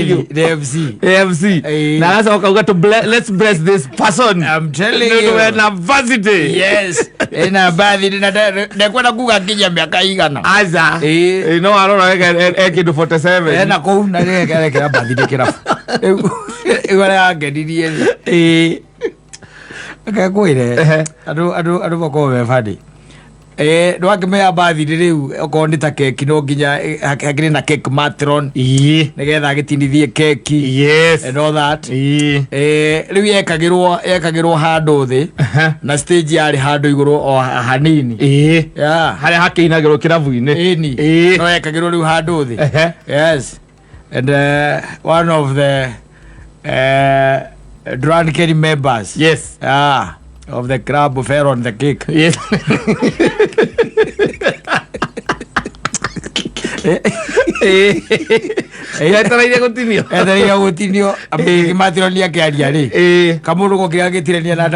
the AFC. Na sasa ukauga to let's bless this person. I'm telling you. Na varsity. Yes. Ena baadhi na kwenda kuga kija miaka igana. Aza. No arora eke do 47. Ena ko na kera baadhi kera. Igora yake akakwire adu bako be fadi ndwake me abathi riu okondita keki no nginya hakiri na cake matron nigetha gitinithie keki yes and all that riu yekagirwo handu thi na stage yari handu iguru o hanini haria hakiinagirwo kirabu-ini no yekagirwo riu handu thi yes and one of the drunken members of the club fell on the cake. Yes. Etaraire gutinio amatironia kiaria ri kamuru go kiaria gitirenia na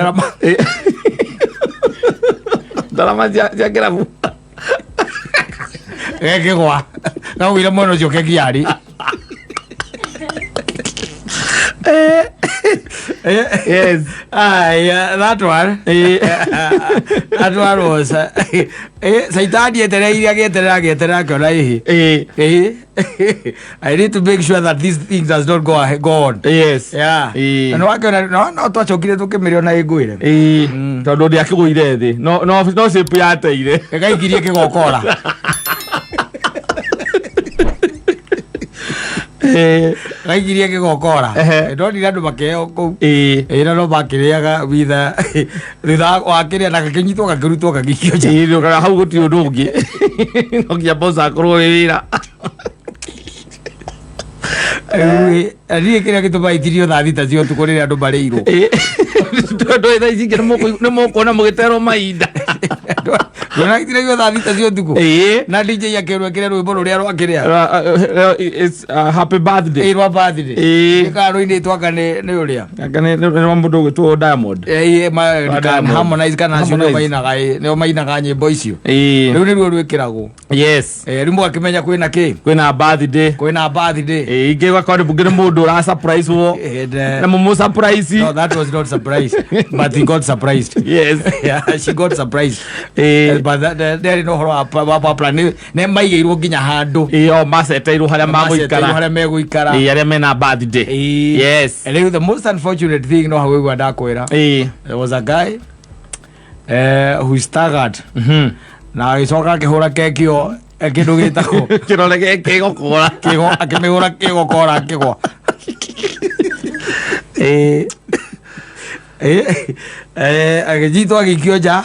ndarama cia kirabu gekigwa na wira mono cio kegiari yes that one that one was saitani eterera kona I need to make sure that these things does not go on. Yes. And no twachokire tukimirio na iguire tondu ndi akiguire thi no shape yateire gaikirie kigokora gaikirie kigokora ndonire andu makeo kou ina no makiriaga witha thutha wakiria na gakinyitwo gakirutwo gagikio nja kana hau guti undu ungi no kia bosa akorwo wira ariye kiria gitubaithirio tha thita cio tuko riria andu mariirwo ndo tha ici nä måkuona må gä terwo mainda na gitire tha thita cio tuko na DJ akerwo kire rwimbo ruria rwakiria happy birthday rwa birthday karo-ini twaka nä uria nä må ndå gwä two Diamond Harmonize kana acio nio mainaga nyimbo icio riu nä ruo rwä kä ragwo rä må akimenya kwä na kä kwä na birthday ingä gakorwo mbungä nä må ndå å ra wo na må må surprise. No, that was not surprise but he got surprised. Yes. She got surprised. But there no horo wa plan ne maigeirwo nginya handu maceteirwo haria meguikara aria mena birthday. Yes. And the most unfortunate thing no how we ndakwira there was a guy who staggered na agicoka akihura keki o kindu gitako kirore kigokora akimihura kigokora akigwa agijitwo agikio nja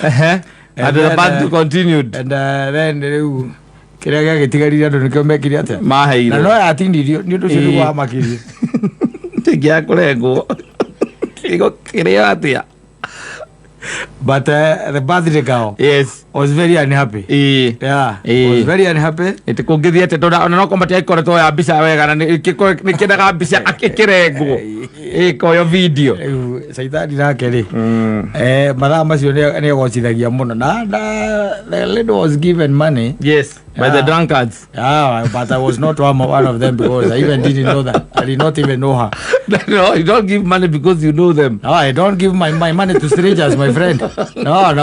and the birthday continued and then riu kiria gagitigarire andu nikio mekire atia maheirwo na no yatindirio ni undu cio niguo amakirie tigia kurengwo kiria atia. But the birthday girl was very unhappy. Was very unhappy. Iti kungithia te tonda ona no kombatia ikoretwo ya mbica wega na ni kindaga mbica akikirengwo ikoyo video saitani nake ri mathaa macio ni gocithagia muno na the lady was given money by the drunkards. But I was not one of them because I even didn't know that. I did not even know her. No, you don't give money because you know them. No, I don't give my money to strangers, my friend. No.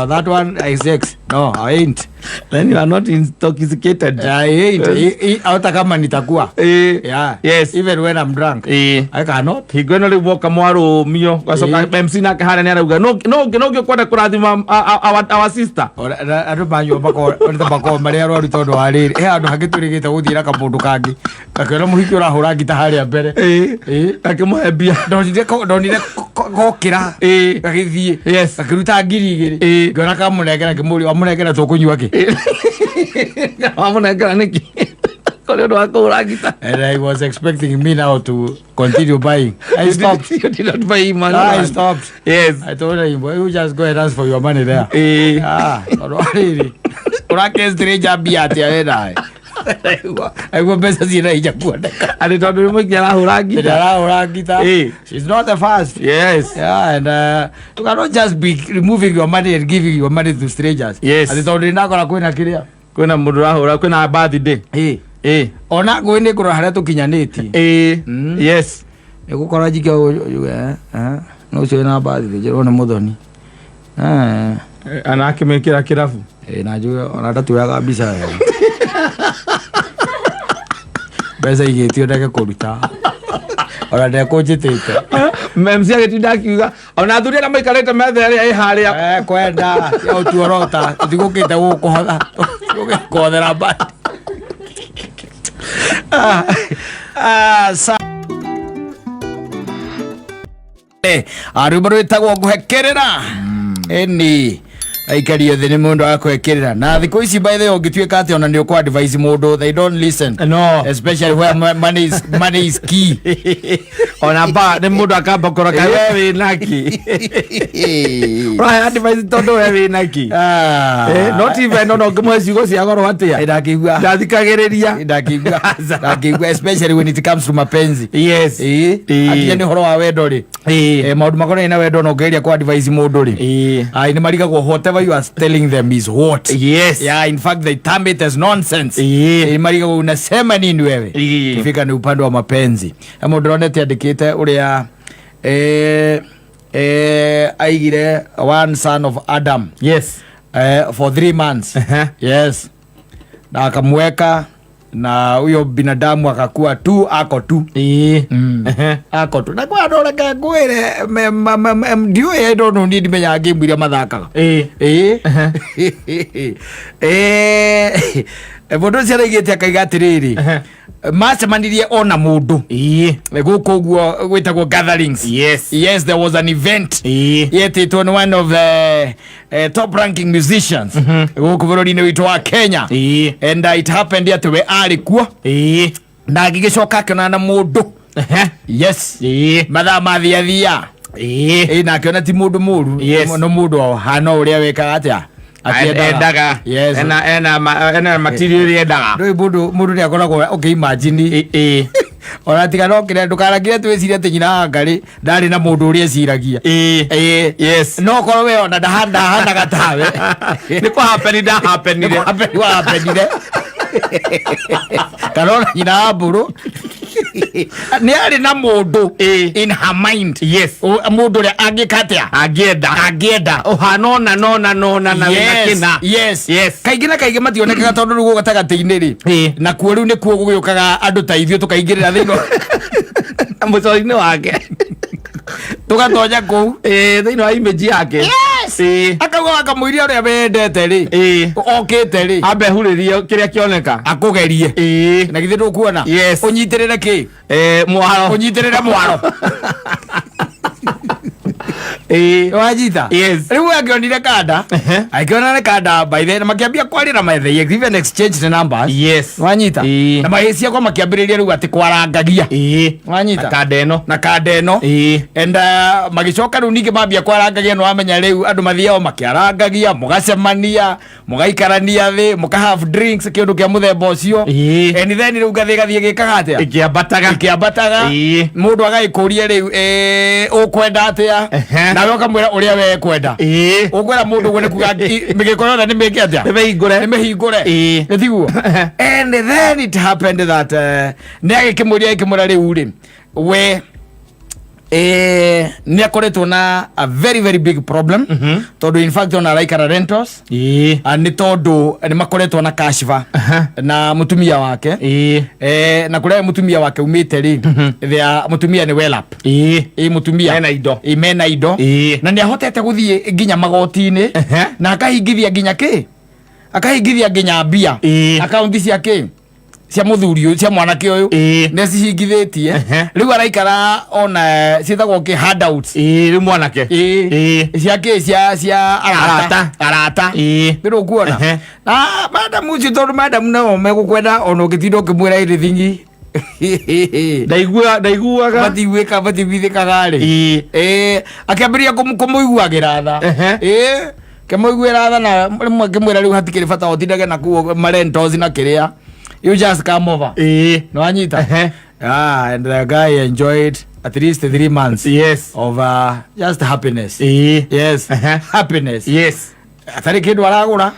That one is sex. No, I ain't. Then you are not intoxicated. I ain't. Hata kama nitakuwa. Yes. Even when I'm drunk. I cannot. Higweno ri woka mwaro mio kwa soka MC na kahara ni arauga no kwenda kurathima our sister. Andu manyo bako maria rori tondu wa riri andu hagiturigite guthira ka mundu kangi akera muhiki urahura ngita haria mbere akimuhe mbia ndonire gokira agithie akiruta ngiri igiri ngona kamunengera ngimuri amunengera tukunyua ki amunengera niki kole ndo akura ngita and I was expecting me now to continue buying. I stopped. You did not buy money. I stopped. Yes. I told him, boy, you just go and ask for your money there. Already. Urake stranger biatia ena aigo pesa zina ija kuoneka ani tondu mukiara hurangita she's not the first. And you cannot just be removing your money and giving your money to strangers. Ani tondu nakora kwina kiria kwina mundu rahura kwina birthday ona ngå nä kå rora harä a tå kinyanä tie yes nä gå korwo njike no å cio wä na mbathi njä rwo nä må thoni ana akä mä kä ra kä rabu na njuge ona ndatuoyaga mbica wega mbeca igä tio ndeke kå ruta ona ndekå njä tä te MC agä tinda akiuga ona athuri arä a maikarä te metha ä rä a ä harä a kwenda å tuorota å tigå kä te gå kå hotha gå kothera mbati arä må rå ä tagwo ngå hekä ra ni aikari othe nä må ndå wa kwekä ra na thikå ici by the å ngä tuä ka atä ona nä å kå advise må ndå they don't listen no especially where money is key ona ba nä må ndå akamba kå roka we wä naki rahe advice tondå we wä naki not even no ngä mwe ciugo cia goro atä a ndakigua ndathikagä rä ria ndakigua especially when it comes to mapenzi yes akinya nä horo wa wendo rä maå ndå makorwo na wendo no ngä ria kå advise må ndå rä nä marigagwo whatever you are telling them is what yes yeah in fact they term it as nonsense marigagwo unasema nini wewe kifika ni upande wa mapenzi må ndå ronete andä kä te å rä a aigire one son of Adam yes for 3 months yes na akamweka na huyo binadamu akakuwa tu ako tu ako tu na kwa ndoreke ngwire ndio endo no ndi menya game iria mathakaga mundu cia raigite akaiga atiriri macemanirie ona mundu guku guo gwitagwo gatherings yes there was an event yet it was one of the top ranking musicians guku bururi-ini witu wa Kenya and it happened at we ari kuo na agigicoka akiona na mundu yes mathaa mathiathia na akiona ti mundu muru no mundu hana uria wekaga atia endaga ena material endaga ndå må ndå nä akoragwo å imagine ona tiga no kä ndåkaragire twä ciria atä nyina ngarä ndarä na må ndå å rä eciragia no korwo we ona ndahanaga tawe nä kå hapenire kana ona nyina wa mbå rå nä arä na må ndå in her mind må ndå å rä a angä ka atä a angä å hana nona na kaingä na kaingä mationekaga tondå rä u gå gatagatä-inä rä na kuo rä u nä kuo gå gä å kaga andå ta ithuä tå kaingä rä ra thä ino må cori-inä wake tå gatonya kå u thä-inä wa image yake akauga wakamå iria å rä a wendete rä okä te rä ambe hurä rie kä rä a kä oneka akå gerie na githä ndå kuona å nyitä rä re kä mwaro å nyitä rä re mwaro wajita rä u angionire kanda akiona nä kanda baithe na makiambia kwarä ra methe even exchange the numbers wanyita na mahä ciakwa makiambä rä ria rä u atä kwarangagia wanyita na kanda ä no and magä coka rä u ningä mambia kwarangagia nä wamenya rä u andå mathiao makäarangagia må gacemania må gaikarania thä må ka have drinks kä å ndå kä a må themba å cio and then rä u ngathä gathiä gä kaga atä a kä ambataga må ndå agagä kå rie rä u å kwenda atä a nawe ukamwä ra å rä a we kwenda å kwä ra må ndå guo nä kuga mä gä ko yothe nä mä kä atä a nä mä hingå re nä tiguo and then it happened that nä agä kä må ria kä må ra rä u rä we nä akoretwo na a very very big problem tondå in fact ona araikara rentals nä tondå nä makoretwo na kashfa na må tumia wake na kå rä a må tumia wake umä te rä må tumia nä welap må tumia mena indo na nä ahotete gå thiä nginya magoti-inä na akahingithia nginya kä akahingithia nginya mbia akaunti cia kä cia muthuri uyu cia mwanake uyu ne cihingithĩtie rĩu araikara ona ciĩtagwo kĩ handouts rĩu mwanake cia arata ndĩrĩ kuona na madamu ucio tondũ madamu nao megũkwenda ona ũngĩtinda ũkĩmwĩra everything ndaiguaga matiguithĩkaga rĩ akĩambĩrĩria kũmũiguagĩra tha kĩmũiguĩra tha na rĩmwe ngĩmwĩra rĩu hatikĩrĩ bata ũtindage na kuo marentos na kĩrĩa you just come over no anyita and the guy enjoyed at least 3 months of just happiness happiness atarĩ kĩndũ aragũra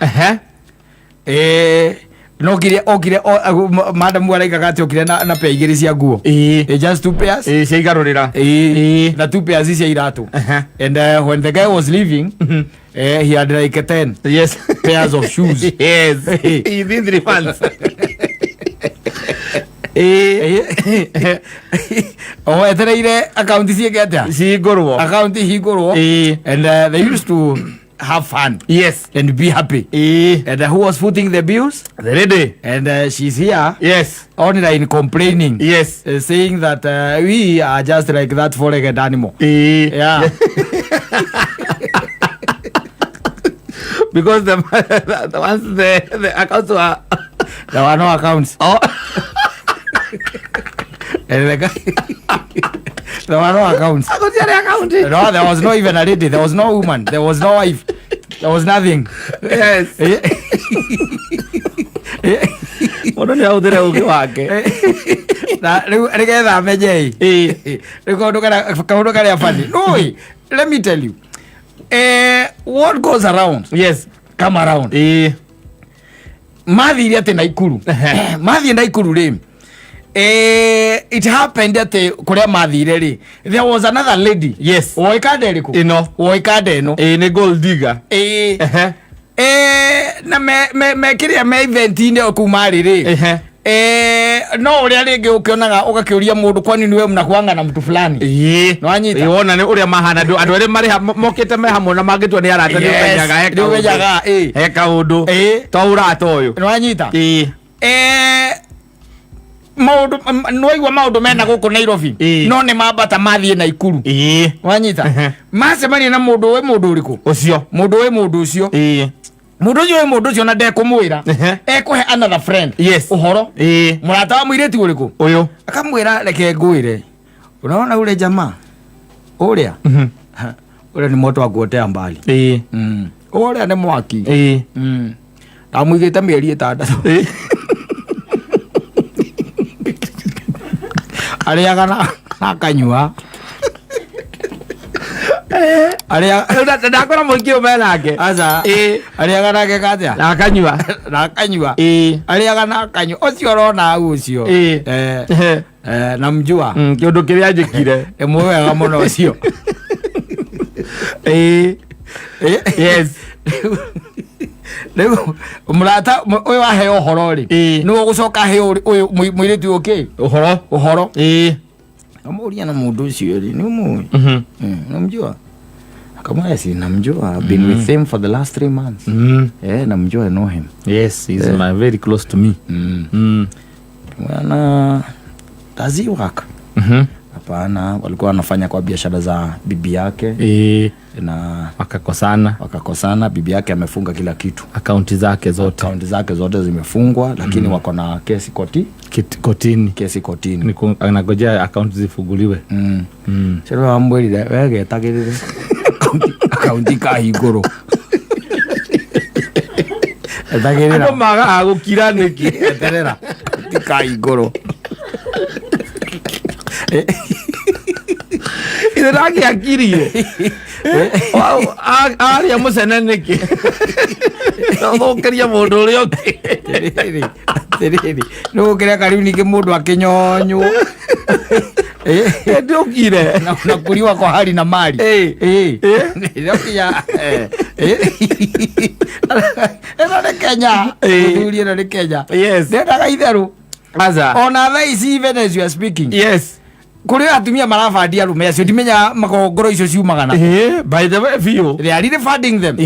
no kire madam waraika gati okire na pair igiri cia nguo just 2 pairs cia igarurira na 2 pairs cia iratu and when the guy was leaving he had like 10 pairs of shoes he did 3 pants etereire account ciake atia cihingurwo and they used to have fun and be happy and who was footing the bills? The lady. And she's here online complaining saying that we are just like that four-legged animal because the ones the accounts were there were no accounts and the guy there were no accounts. No, there was no even a lady. There was no woman. There was no wife. There was nothing. Mundu ni audire ugi wake na rigetha menye kaundu karia funny. No, let me tell you, what goes around come around. Mathire ati Naikuru mathie Naikuru ri it happened that kuria mathire ri there was another lady oikande riku oikande no ni gold digger na me kiria me event ine kuma riri no uria ringi ukionaga ugakiuria mundu kwani niwe mnakuanga na mtu fulani no anyita wona ni uria mahana andu eri mari mokite me hamwe na mangitwa ni arata ni umenyaga he kaundu to urata uyu no anyita maundu noigwa maundu mena guku Nairobi no ni mambata mathie Naikuru wanyita macemania na mundu we mundu uriku ucio mundu we mundu ucio mundu ucio na ndekumwira ekuhe another friend uhoro murata wa mwireti uriku uyu akamwira reke ngwire unaona ule jamaa uria ule ni moto wa kuotea mbali uria ni mwaki amwigite mieri 6 aliaga na kanyua ndakora muingi umenake aza aliaga nake katia na kanyua aliaga na kanyua ucio rona ucio namjua kiundu kiria njikire mwega muno ucio murata uyu wahe uhoro ri niwe gucoka he uyu mwiritu uki uhoro amuria na mundu ucio ri ni mu namjua akamwambia si namjua been with him for the last 3 months namjua I know him he's very close to me mwana does he work hapana walikuwa wanafanya kwa biashara za bibi yake na wakakosana bibi yake amefunga kila kitu akaunti zake zote zimefungwa lakini wako na kesi kotini anagojea akaunti zifunguliwe sio ambwelile wege tagirire akaunti kahinguru tagirira maga gukira niki eterera kahinguru iragi akirie aria musene niki thokeria mundu uri uki no kire kariu niki mundu akinyonyo ndukire na kuriwa kwa hali na mali ndokia ena Kenya nduri ena Kenya ndaka itheru aza ona thaisi even as you are speaking kuri atumia marafandia rume acio ndimenya makongoro icio ciumagana by the way view they are really funding them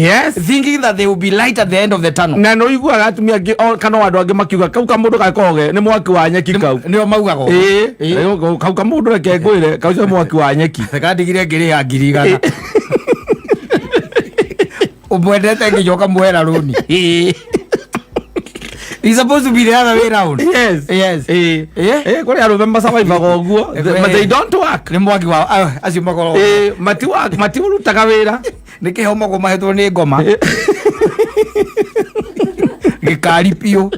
thinking that they will be light at the end of the tunnel na no igua atumia kana andu angi makiuga kau ka mundu gakoge ni mwaki wa nyeki kau nio maugago kau ka mundu reke ngwire kau cio mwaki wa nyeki kandigire ngiri ya ngiri gana umwendete ngijoka mwera runi He's supposed to be the other way around. Kuri arume masabaiva goguo but they don't work. Ni mwaki wa acio makoro. Mati urutaga wira. Niki homo go mahetwo ni ngoma. Gikari pio.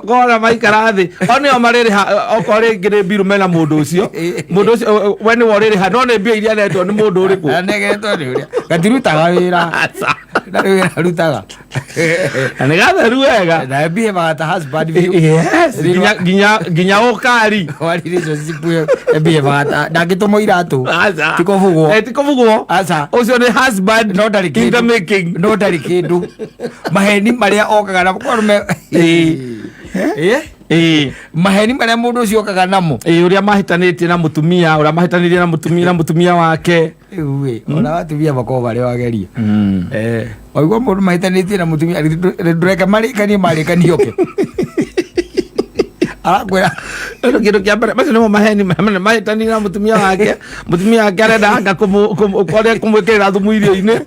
Gora maikara thi. Oni o mariri okore ngire biru mena mundu ucio. Mundu ucio weni woriri ha no ne mbia iria netwo ni mundu uriku. Negetwo ni uria. Gatirutaga wira. na rä rutaga nä gatheru wega na mbie bata husband nginya å kari mbie bata ndangä tå mo iratå tikå bugwo å cio nä husband no ndarä kä ndå maheni marä a okaga namo maheni marä a må ndå å cio okaga namo å rä a mahätanä tie na må tumia å rä a mahätanä rie na må tumia wake ona atumia makorwo marä wageria waigua må ndå mahätanä tie na må tumia ndå reke marä kanie marä kanioke arakwä kä ndå kä a mbere macio nä mo maheni mahätanä na må tumia wake arenda anga kå mwä kä rä ra thumu irio-inä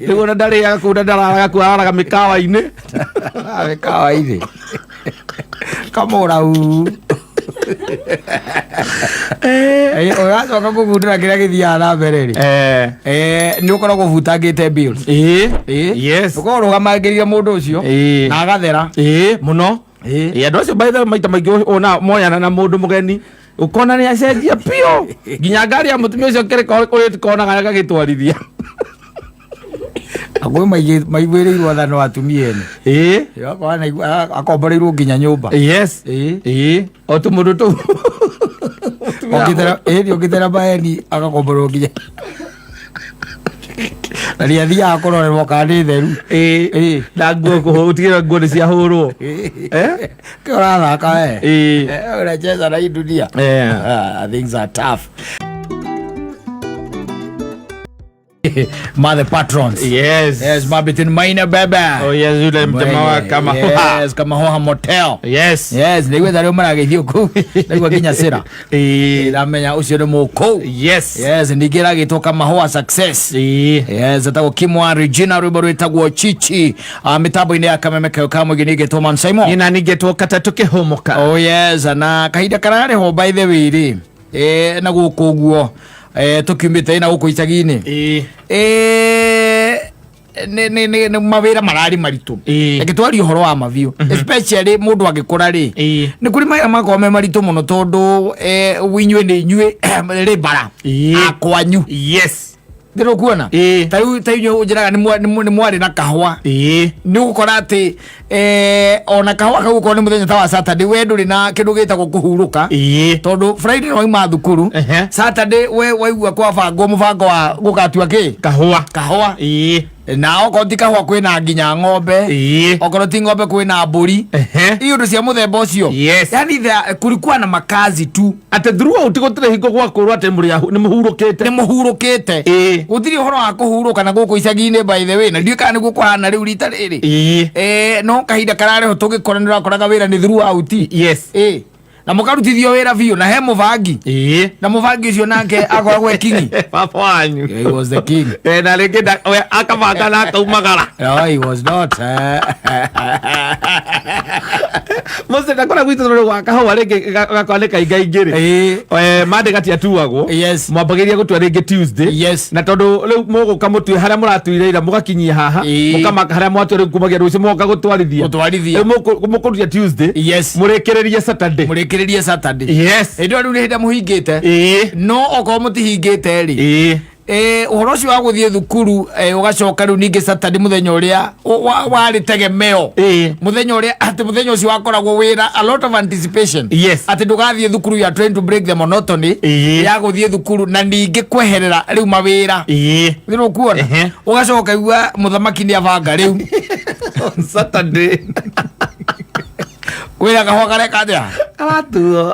rä u na ndarä aga kå u na ndararaga kå araraga mä kawa-inä kamå å racoka kå bundä ra kä rä a gä thiaga na mbere rä nä å koragwo butangä te å korwo rå gamagä rire må ndå å cio na agathera må no andå acio maita maingä ona moyana na må ndå må geni ukona ni acenjia pio nginya ngari ya mutumia ucio kiri kuri tikonaga gagä twarithia agwe maiguĩrĩirwo wathano atumia ene akomboreirwo nginya nyũmba o tũmũndũ tũu ũngĩthera maeni agakomborerwo nginya na nĩ athiaga kũrorerwo kana nĩ theru na nguo ũtigĩrĩra nguo nĩ ciahũrwo kĩ ũrathaka ũrecheza na hii dunia. Things are tough. Mother patrons. Yes, Mabitin Maina Baba. Oh yes, yule mjamaa kama Hoha. Yes, kama Hoha Motel. Yes. Nĩgwe thari ũmaragĩthio kũu. Nĩgwe kinya cira. Ndamenya ũcio nĩ mũkũu. Yes. Ningĩ ragĩtwo kama Hoha Success. Yes, atagwo Kimwa Regina rwĩmbo rwĩtagwo Chichi. Mĩtambo-inĩ ya kamemeka ka mũingĩ nĩgetwo Man Simon. Ina nĩgetwo kata tũkĩhũmũka. Oh yes, na kahinda kararĩ ho by the way rĩ. Na gũkũ ũguo. Tukiumite na guku icagi-ini ni mawira marari maritu ngitwari uhoro wa maviu especially mundu agikura ri ni kuri maya makome maritu muno tondu winywe ni inywe ri bara akwanyu. Yes, ndiro kuona tayu ujiraga ni mwari na kahwa ni gukora ati ona kahwa kau ko ni muthenya ta wa Saturday we nduri na kindu gitagwo kuhuruka tondu Friday no ima thukuru Saturday we waigua kwa mubango wa gugatua ki kahwa na oko ti kahwa kwina nginya ng'ombe okoro ti ng'ombe kwina mburi iyo ndu cia muthemba ucio. Yani kulikuwa na makazi tu ate throughout gutire hingo gwa kurwa ate muri ni muhurukite gutiri uhoro wa kuhuruka na guku icagi-ini by the way na ndiu kana guku hana riu rita riri no kahinda karare ho tugikoranira koraga wira ni throughout. Na mukarutithio wira biu na he mubangi na mubangi ucio nake akoragwo king papa wanyu. He was the king na ringi akabanga na akaumagara. No, he was not. Mose ndakora gwitu rero gwa kahwa ringi gakwaneka ingaingiri mande gatia tuagwo mwambagiria gutwa ringi Tuesday na tondu riu muguka mutue haria muratuire ira mugakinyia haha mukamaka haria mwatue riu kumagia rucio mugoka gutwarithia mukurutia Tuesday murikiririe Saturday ndio riu ni muhingite no oko mutihingite ri uhoro ucio wa guthie thukuru ugacoka riu ningi Saturday muthenya uria wari tegemeo muthenya uria ati muthenya ucio wakoragwo wira a lot of anticipation ati ndugathie thukuru you are trying to break the monotony ya guthie thukuru na ningi kweherera riu mawira ndiro kuona ugacoka igua muthamaki ni abanga riu Saturday wira kahwa kareka atia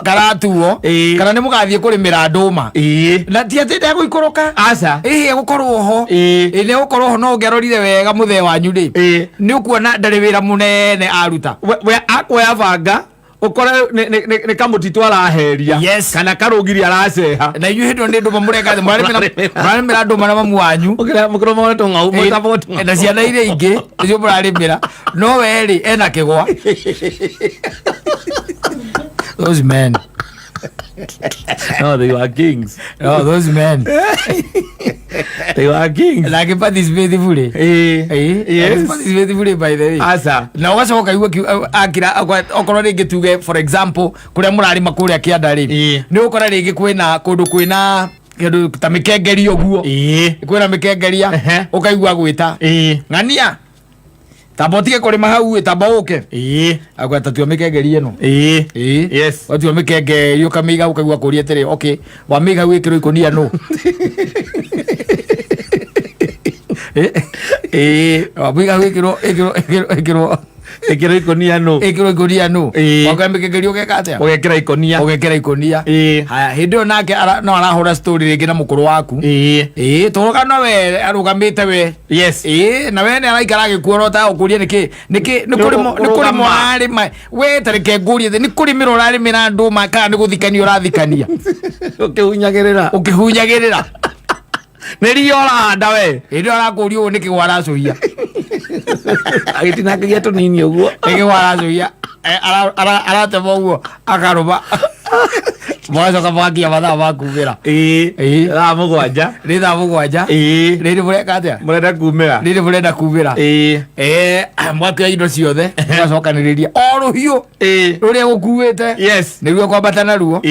karatuo kana ni mugathie kurimira nduma na ti ati ndego ikuruka aca gukorwo ho ni gukorwo ho no ngerorire wega muthe wanyu ri ni ukuona ndari wira munene aruta we akoya banga ukora ni kamutitu araheria kana karugiri araceha na inyu hindo ndi nduma mureka murarimira nduma na mamu wanyu mukiro mone to ngau mutabotu na ciana ire ingi nicio murarimira no we ri ena kigwa. Those men. No, they were kings. No, those men. They were kings. Like participate fully. Yes. Participate fully by the way. Asa. Na ugacoka igua akira okorwo ringi tuge for example kuria murari makuria kianda ri. Ni ukora ringi kwina kundu kwina kindu ta mikengeria guo kwina mikengeria ukaigua gwita ng'ania tamba tige kurima hau tamba uke agweta tio mikengeria no yes watio mikengeria ukamiga ukaigua kuria tere okay wamiga wikiro ikonia no wamiga wikiro ekiro ikonia no wakambe kegerio gekate ogekera ikonia haya hindo nake no arahura story ringi na mukuru waku toroka no we arugamite we yes na we ne araikara gikuoro ta ukuria niki nikuri mwari we tarike ngurie ni kuri miro rari mina nduma kana ni guthikania urathikania ukihunyagirira neri oranda we hindo arakurio niki gwaracuia agitinakagia tunini uguo niki gwaracuia aratema uguo akaruba mwazo kabakia mathaa makumira thaa mugwanja riri mureka atia murenda kumira mwakia indo ciothe mugacokaniriria o ruhiu ruria gukuite niguo kwambata naruo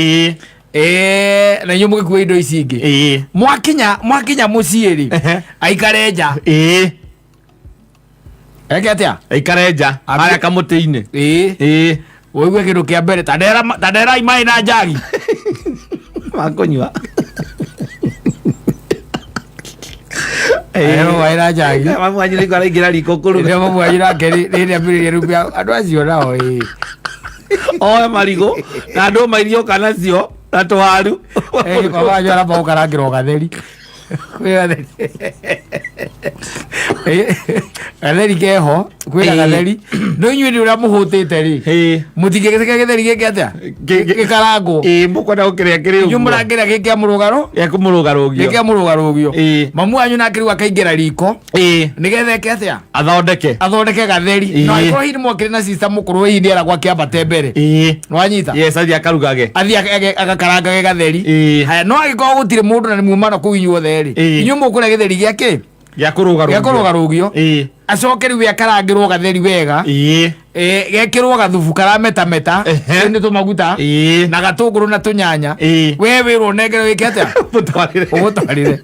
na nyu mugikua indo ici ingi mwakinya mucii ri aikare nja eke atia aikare nja aria kamuti-ini woigua kindu kia mbere tanderai mai na njagi makunyua waira njagi mamwanyu riko araingira riko kuruga mamwanyu nake riri ambiririe rubia andu acio nao oe marigo na andu mairio kanacio na twaru kwabanyu aramba gukarangirwo gatheri gatheri keho kwina gatheri no inyui ni uria muhutite ri mutigegete gatheri geke atia gikarango mukwenda gukiria kiri uguo nyumuragira geke amurugaro geke amurugaro mamu anyu na kiriwa kaingira riko nigethe ke atia athondeke gatheri no iko hiri mwakire na sister mukuru hii ndiara gwake abate mbere nwanyita yes athi akarugage athi agakaranga gatheri haya no agiko gutire mundu na ni mumano ku inyuothe ri inyumu kure githeri giake giakurugarugio acokeri we akarangirwo gatheri wega gekirwo gathubu karametameta ni tumaguta na gatunguru na tunyanya we wirwo negere wike atia utwarire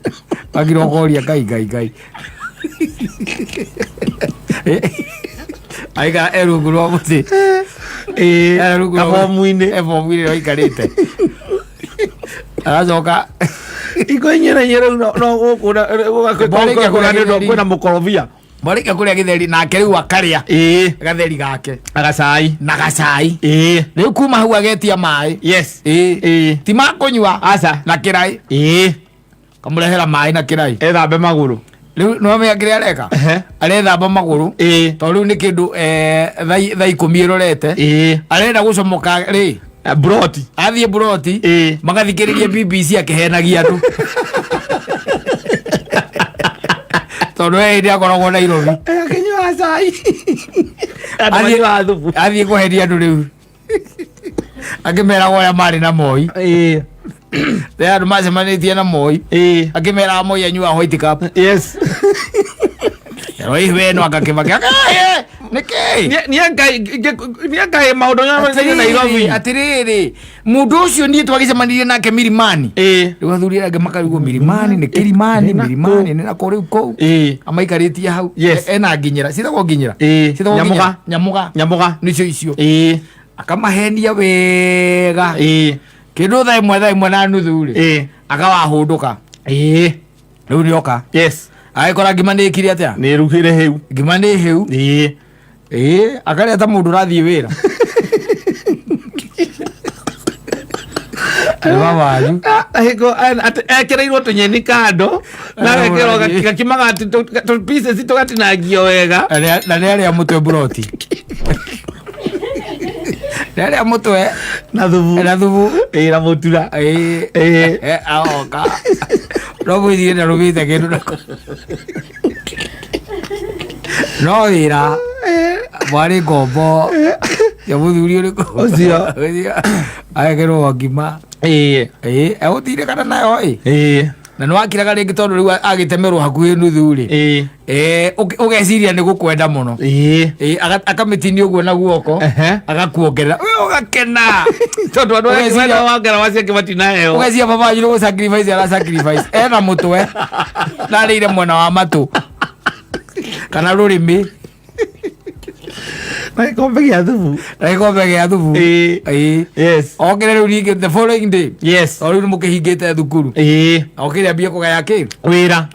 bagiro goria ngai aiga erugurwa muti abomuine aikarite aracoka ikoinyera no gukuna kwina mukorobia mwarika kuria githeri nake riu akaria gatheri gake na gacai riu kuma hau agetia mai yes ti makunyua aca na kirai kamurehera mai na kirai ethambe maguru riu no me akire areka arethamba maguru tondu ni kindu thaa 10 irorete arenda gucomoka ri broti athie broti magathikiririe BBC akihenagia andu tondu ndi akoragwo Nairobi akinyua cai athie kuheria andu riu akimera goya mari na Moi they andu macemanitie na Moi akimera Moi anyua white cup yes roi weno akakivakia niangai maundu na Nairobi atiriri mundu ucio ni twagicemanirie nake Milimani riu athuri ange makarigwo Milimani ni Kilimani ni nako riu kou amaikaritie hau ena nginyira citagwo nginyira nyamuga nicio icio akamahenia wega kindu thaa imwe na nuthu ri akawahunduka riu nioka yes aikora ngima ni ikiri atia ni rugire heu ngima ni heu akaria ta mundu rathie wira wanyu ahiko ekereirwo tunyeni kando na wekero gakimaga tu pieces tugatinagio wega na ni aria mutwe broti nere mutwe na thubu na mutura aoka robo ithie na rubite kindu nako no wira mwari ngombo ya muthuri uriku ucio agekirwo ngima egutire kana nayo na no akiraga ringi tondu riu agitemerwo hakuhi nuthu ri ugeciria ni gukwenda muno akamitini uguo na guoko agakuongerera we ugakena tondu andu wengera wangera wacia kimatina heo ugeciria baba wanyu go sacrifice ala sacrifice ena mutwe na rire mwena wa matu kana rurimi na ikombe gia thubu yes okire riu ringi the following day yes o riu mukihingite thukuru okire ambia kugaya ki wira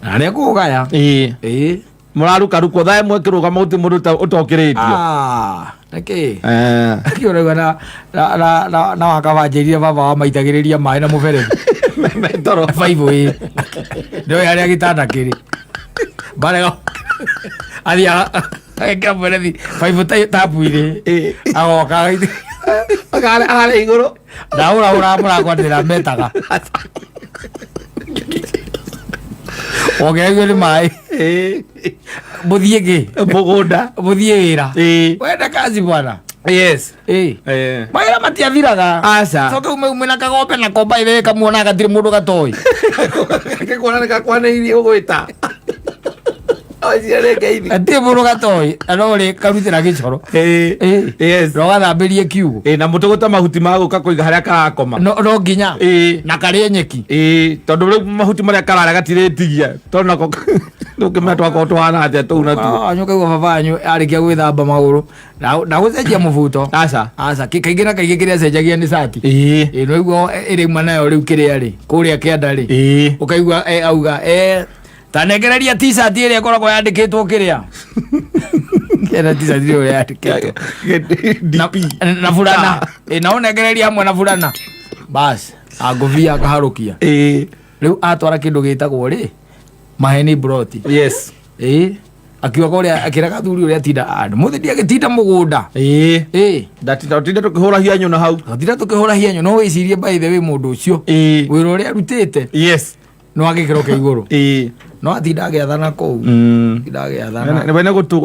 na ne kugaya muraruka ruko thae mwekiruga muti mundu utokiritio niki akiorega na wakabanjiririe baba wa maitagiriria mai na mubere mentoro baibu ndio yari agitanda kiri barega adia eka mwerethi baibu tapu ile agoka agare iguru daura murakwatira metaga ogegwe ni mai muthiege muthie wira wenda kazi bwana yes maira matiathiraga asa soke ume na kagope na komba ile kamuona gatiri mundu gatoi kekuona kakwaneirie ugwita ati mundu gatoi anore karutira gicoro yes rogathambirie kiugo na mutuguta mahuti maguka kuiga haria karakoma no nginya na kari nyeki tondu riu mahuti maria karara gatiretigia tondu nako ndukimetwa ko twana atia tu na tu nyoka baba anyu arikia gwithamba maguru na gucenjia mubuto asa kikaingira kaige kiria cenjagia ni sati no iguo iri manayo riu kiria ri kuria kianda ri ukaigua auga tanegereria t-shirt iri ikoragwo yandikitwo kiria kera t-shirt iri yandikitwo na fulana na unegereria hamwe na fulana bas aguvia akaharukia riu atwara kindu gitagwo ri maheni broti yes akiwa koria akiraga thuri uria tinda andu muthidi agitinda mugunda ndatinda tukihura hianyu na hau ndatinda tukihura hianyu no wicirie by the way mundu ucio wira uria arutite yes no agikiro ke iguru no atinda agiathana kou tinda agiathana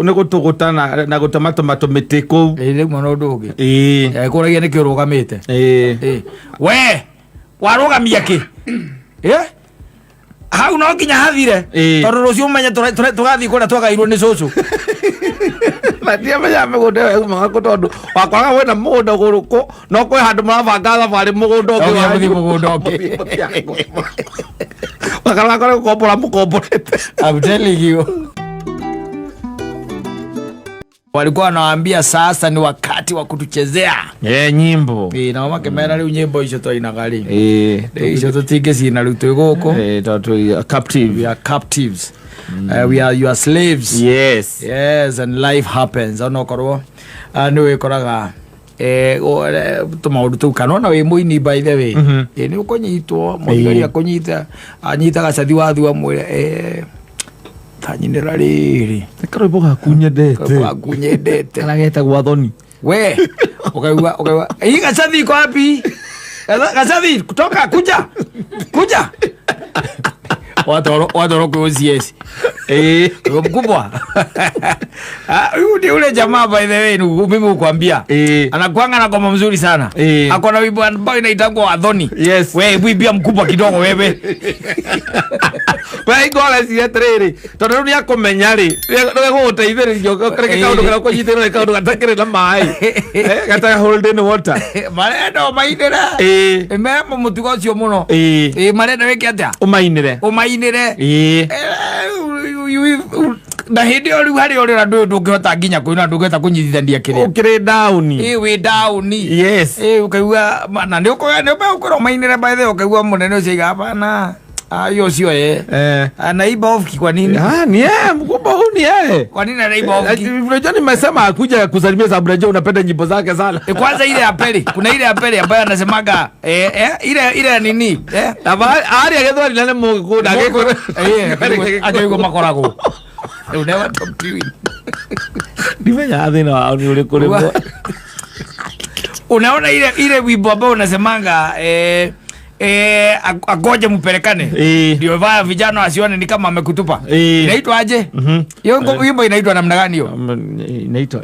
ne gutugutana na gutamatomato miti kou riu mwana ndu ungi kuragia ni kirugamite we warugamia ki hau no kinya hathire tondu rucio umenye tugathii kuria twagairwo ni cucu matia menya mugunda we magaku tondu wakwaga wena mugunda guruku no kwe handu marabanga thabari mugunda ungi wakaraga kore gukombora mukomborete I'm telling you. Walikuwa wanawaambia sasa ni wakati wa kutuchezea nyimbo na makemera riu nyimbo icio twainaga ri icio tutinge cina riu twi guku captive we are captives we are your slaves yes and life happens onokorwo ni wikoraga tumaundu tu kanona wi muini by the way ni ukunyitwo muthigari akunyita anyitaga cathi wa thua mwire tanyinira riri karwimbo gakunyendete karageta thoni we ukaigua hii gacathi iko wapi gacathi kutoka kuja watoro kwa OCS mkubwa ule jamaa by the way mimi ukwambia anakuanga na ngoma mzuri sana akona wimbo ambao inaitangwa Adhoni we bibia mkubwa kidogo wewe we ngola cia triri tondu ni akumenya ri no guteithiririo kereke kaundu kana kunyitira kaundu gatakire na mai gata hold in water marendo mainira memo mutigo cio muno marendo wiki atia umainire na hindi o riu hari uri randu ndungihota nginya kuina ndungihota kunyithithania kiria ukiri down we down yes ukaigua na ndio ukoro mainire by the ukaigua munene ucio hapana ayo sio anaiba off kwa nini ni mkubwa huu ni kwa nini anaiba off unajua nimesema akuja kusalimia Sabrina unapenda nyimbo zake sana kwanza ile ya pili kuna ile ya pili ambayo anasemaga ile nini ari agethwari nane mugunda ageko makorago you never talk to you nimenya athina wao ni uri kuri unaona ile wimbo ambao unasemanga agoje mpelekane ndio vaya vijana wasione ni kama amekutupa inaitwa aje hiyo wimbo inaitwa namna gani hiyo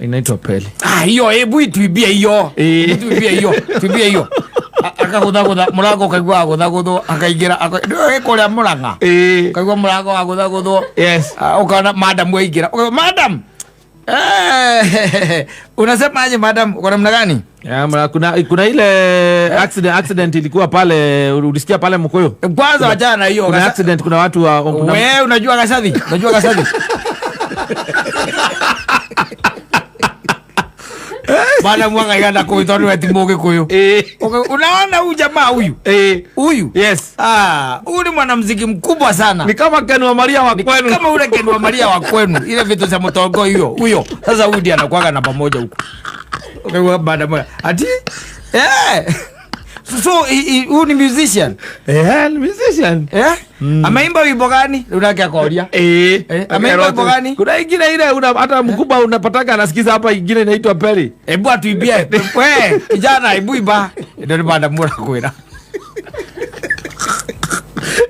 inaitwa pele hiyo hebu tuibie hiyo tuibie hiyo akagutha murango kaigua gutha akaingira ikuria Murang'a kaigua murango wa gutha yes ukana madam waingira madam unasema aje madam uko namna gani? Ya kuna ile accident ilikuwa pale, ulisikia pale Mkoyo? Kwanza wachana na hiyo accident, kuna watu wa wewe unajua Gasathi? Bana mwanga yanda kuitoni wetu mboge kuyo. Unaona huyu jamaa huyu? Huyu? Yes. Huyu ni mwanamuziki mkubwa sana. Ni kama Ken wa Maria wa kwenu. Kama ule Ken wa Maria wa kwenu. Ile vitu za motogo hiyo. Huyo. Sasa huyu ndiye anakuaga na pamoja huko. Okay, bana mwa. Ati? So huyu ni musician. Ni musician. Ameimba wimbo gani? Unataka kuoria? Ameimba wimbo gani? Kuna ingine ile hata mkubwa unapataka anasikiza hapa, ingine inaitwa Peri. Hebu atuibie. Wewe kijana hebu imba. Ndio ni banda mura kwera.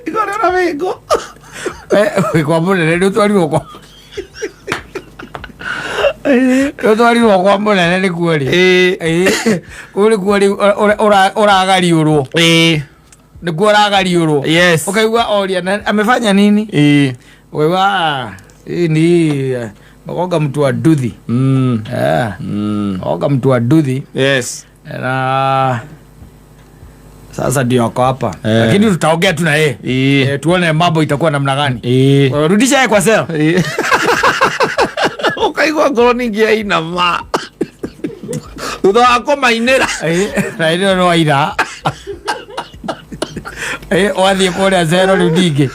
Ngone na wengo. Kwa mbona ndio twali wako. Ndio twali wako mbona nani kuori? Ule kuori oragari uro. Ni kuoragari uro. Yes. Ukaigua oria amefanya nini? Wewe ni makoga mtu wa duthi. Makoga mtu wa duthi. Yes. Na sasa ndio ako hapa. Lakini tutaongea tu na yeye. Tuone mambo itakuwa namna gani. Rudisha yeye kwa sel. Ukaigua ngoro ningia ina ma. Thutha wako mainira. Na ile no ira. Wathie kuria zero riu ndingi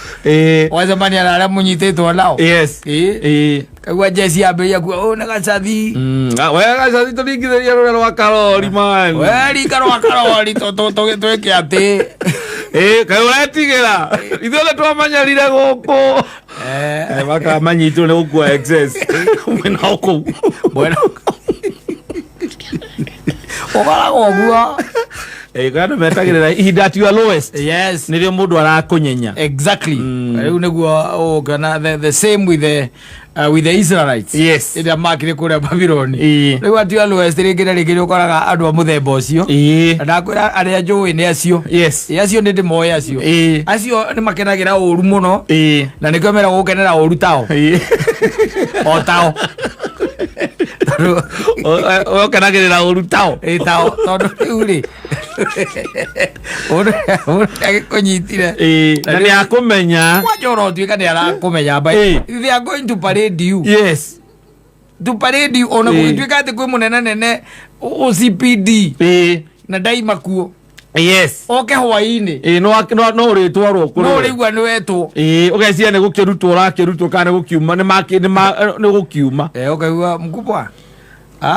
wacemania na aria munyititwo nao. Yes. Kaigua jesi ambiria kuo na Gasathi. Wega Gasathi turingithiria rũrĩa rwa Karori man. We rika rwa Karori twĩke atĩ kaĩ ũretigĩra ithuothe twamanyarire gũkũ makamanyitwo nĩ gũkua excess mwena ũkũu ũkoragwo ũguo. Kana metagirira ihinda at your lowest. Yes. Nirio mundu arakunyenya. Exactly. Riu niguo kana the same with the Israelites. Yes. Ida makire kuria Babyloni. Riu at your lowest ringire ukoraga andu a muthemba ucio. Ndakwira aria njui ni acio. Yes. Acio ndi moyo acio. Acio ni makenagira uru muno. Na nikio mera gukenera uru tao. O tao. Okenagirira uru tao. Tao tondu riu ri kunyitire na ni akumenya wajoro tuika ni arakumenya but they are going to parade you. Yes, to parade you ona kutuika ati kwi munene nene OCPD na daima kuo. Yes, okay hwaini no ritwarwo kuri no rigwa ni wetwo ugecia ni gukirutwo rakirutwo kana gukiuma ni gukiuma okay mkubwa.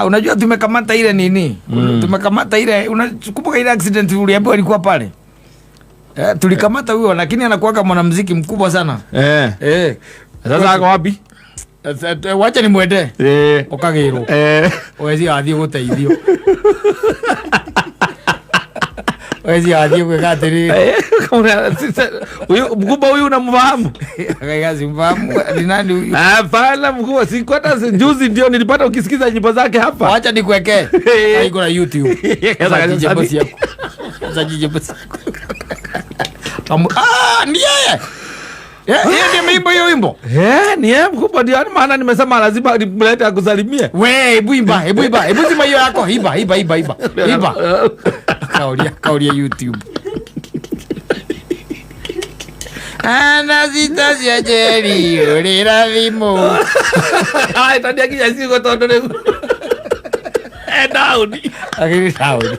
Unajua tumekamata ile nini? Tumekamata ile, unakumbuka ile accident uliambiwa alikuwa pale? Tulikamata huyo, lakini anakuwa mwanamuziki mkubwa sana. Sasa ako wapi? Wacha nimwende. Ukagiro. Wezi athie guteithio. Wezi athie gwikatiri. Huyu mkubwa huyu unamfahamu? Akaikazi mfahamu ni nani huyu? Hapana mkubwa, sikwata juzi ndio nilipata ukisikiza nyimbo zake hapa. Wacha nikuwekee. Haiko na YouTube. Sasa jije bosi yako. Sasa jije bosi yako. Ni yeye. Ndiye mimbo hiyo wimbo. Ni yeye mkubwa, ndio maana nimesema lazima nimlete akusalimie. We, hebu imba. Hebu zima hiyo yako. Imba. Kauria YouTube. Anazita cia Njeri urira thimu. Tani akinya ciugo tondu riu. Down. Down.